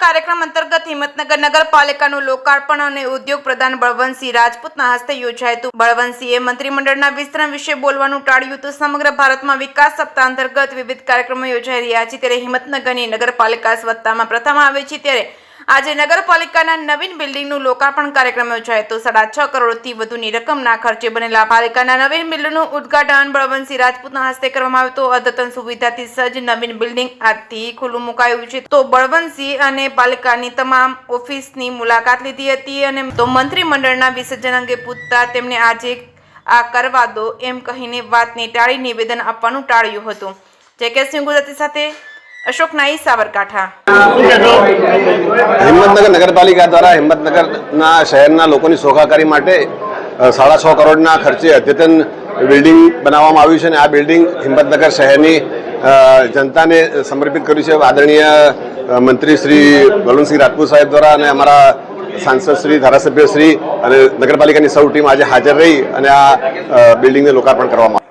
કાર્યક્રમ અંતર્ગત હિંમતનગર નગરપાલિકાનું લોકાર્પણ અને ઉદ્યોગ પ્રધાન બળવંતસિંહ રાજપૂતના હસ્તે યોજાયું હતું। બળવંતસિંહે મંત્રીમંડળના વિસ્તરણ વિશે બોલવાનું ટાળ્યું હતું। સમગ્ર ભારતમાં વિકાસ સપ્તાહ અંતર્ગત વિવિધ કાર્યક્રમો યોજાઈ રહ્યા છે, ત્યારે હિંમતનગરની નગરપાલિકા સત્તામાં પ્રથમ આવે છે, ત્યારે આજે નગરપાલિકાના નવીન બિલ્ડિંગનું લોકાર્પણ કાર્યક્રમ યોજાયો હતો। 6.5 કરોડથી વધુની રકમના ખર્ચે બનેલા પાલિકાના નવીન બિલ્ડિંગનું ઉદ્ઘાટન બળવંતસિંહ રાજપૂતના હસ્તે કરવામાં આવ્યું હતું। અદ્યતન સુવિધાથી સજ્જ નવીન બિલ્ડિંગ આજથી ખુલ્લું મુકાયું છે, તો બળવંતસિંહ અને પાલિકાની તમામ ઓફિસની મુલાકાત લીધી હતી અને તો મંત્રીમંડળના વિસર્જન અંગે પૂછતા તેમણે આજે આ કરવા દો એમ કહીને વાતને ટાળી નિવેદન આપવાનું ટાળ્યું હતું। જેકે સિંહ ગુજરાતી સાથે अशोक नाई साबरकांठा। हिम्मतनगर नगरपालिका द्वारा हिम्मतनगर शहर लोगों की सुखाकारी માટે 6.5 કરોડના ખર્ચે અદ્યતન બિલ્ડિંગ બનાવવામાં આવ્યું છે અને આ બિલ્ડિંગ હિંમતનગર શહેરની જનતાને સમર્પિત કર્યું છે। આદરણીય મંત્રી શ્રી બળવંતસિંહ રાજપૂત સાહેબ દ્વારા અને અમારા સાંસદ શ્રી, ધારાસભ્ય શ્રી અને નગરપાલિકાની સૌ ટીમ આજે હાજર રહી અને આ બિલ્ડિંગને લોકાર્પણ કરવામાં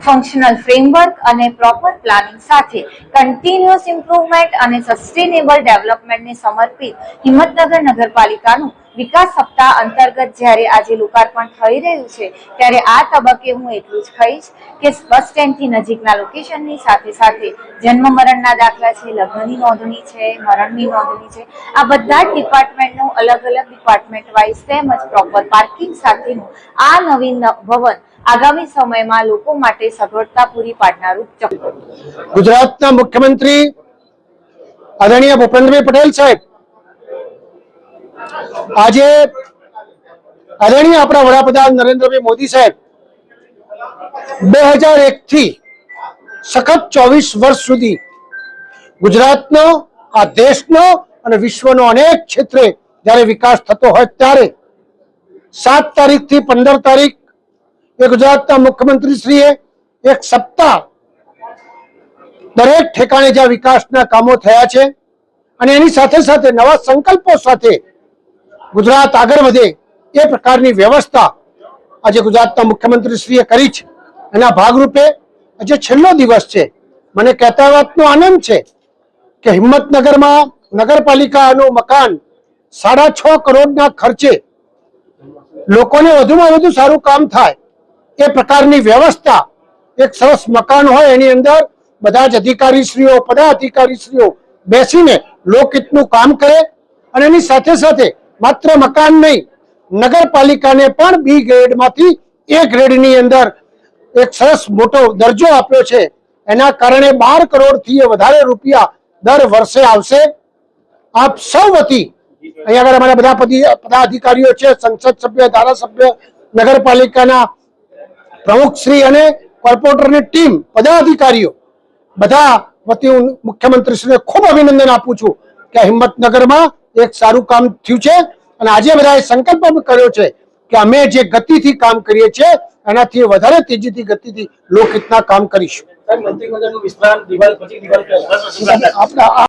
ફંક્શનલ ફ્રેમવર્ક અને પ્રોપર પ્લાનિંગ સાથે કન્ટિન્યુઅસ ઇમ્પ્રુવમેન્ટ અને સસ્ટેનેબલ ડેવલપમેન્ટને સમર્પિત હિંમતનગર નગરપાલિકાનું વિકાસ સપ્તાહ અંતર્ગત જ્યારે આજે લોકાર્પણ થઈ રહ્યું છે, ત્યારે આ તબક્કે હું એટલું જ કહીશ કે બસ સ્ટેન્ડથી નજીકના લોકેશનની સાથે સાથે જન્મ મરણના દાખલા છે, લગ્નની નોંધણી છે, મરણની નોંધણી છે, આ બધા જ ડિપાર્ટમેન્ટનું અલગ અલગ ડિપાર્ટમેન્ટ વાઇઝ તેમજ પ્રોપર પાર્કિંગ સાથેનું આ નવીન ભવન આગામી સમયમાં લોકો માટે સગવડતા પૂરી પાડનારું ગુજરાતના મુખ્યમંત્રી આદરણીય ભૂપેન્દ્રભાઈ પટેલ સાહેબ આજે આદરણીય આપણા વડાપ્રધાન નરેન્દ્રભાઈ મોદી સાહેબ 2001 થી સખત 24 વર્ષ સુધી ગુજરાતનો, આ દેશનો અને વિશ્વનો અનેક ક્ષેત્રે જ્યારે વિકાસ થતો હોય ત્યારે 7 તારીખથી 15 તારીખ એ ગુજરાતના મુખ્યમંત્રી શ્રીએ એક સપ્તાહ દરેક ઠેકાણે જ્યાં વિકાસના કામો થયા છે અને એની સાથે સાથે નવા સંકલ્પો સાથે ગુજરાત આગળ વધે એ પ્રકારની વ્યવસ્થા આજે ગુજરાતના મુખ્યમંત્રી શ્રીએ કરી છે। એના ભાગરૂપે આજે છેલ્લો દિવસ છે। મને કહેતા વાતનો આનંદ છે કે હિંમતનગરમાં નગરપાલિકાનું મકાન 6.5 કરોડના ખર્ચે લોકોને વધુમાં વધુ સારું કામ થાય એ પ્રકારની વ્યવસ્થા, એક સરસ મકાન હોય એની અંદર બધા જ અધિકારીશ્રીઓ, પદાધિકારીશ્રીઓ બેસીને લોકહિતનું કામ કરે અને એની સાથે સાથે માત્ર મકાન નહીં, નગરપાલિકાને પણ બી ગ્રેડમાંથી એ ગ્રેડની અંદર એક સરસ મોટો દરજ્જો આપ્યો છે। એના કારણે 12 કરોડથી વધારે રૂપિયા દર વર્ષે આવશે। આપ સૌ વતી અહીંયા આગળ અમારા બધા પદાધિકારીઓ છે, સંસદ સભ્ય, ધારાસભ્ય, નગરપાલિકાના પ્રમુખ શ્રી અને કોર્પોરેટરની ટીમ, પદાધિકારીઓ બધા વતી હું મુખ્યમંત્રી શ્રીને ખૂબ અભિનંદન આપું છું કે હિંમતનગરમાં એક સારું કામ થયું છે અને આજે બધાએ સંકલ્પ પણ કર્યો છે કે અમે જે ગતિથી કામ કરીએ છીએ એનાથી વધારે તેજીથી ગતિથી લોકહિતના કામ કરીશું।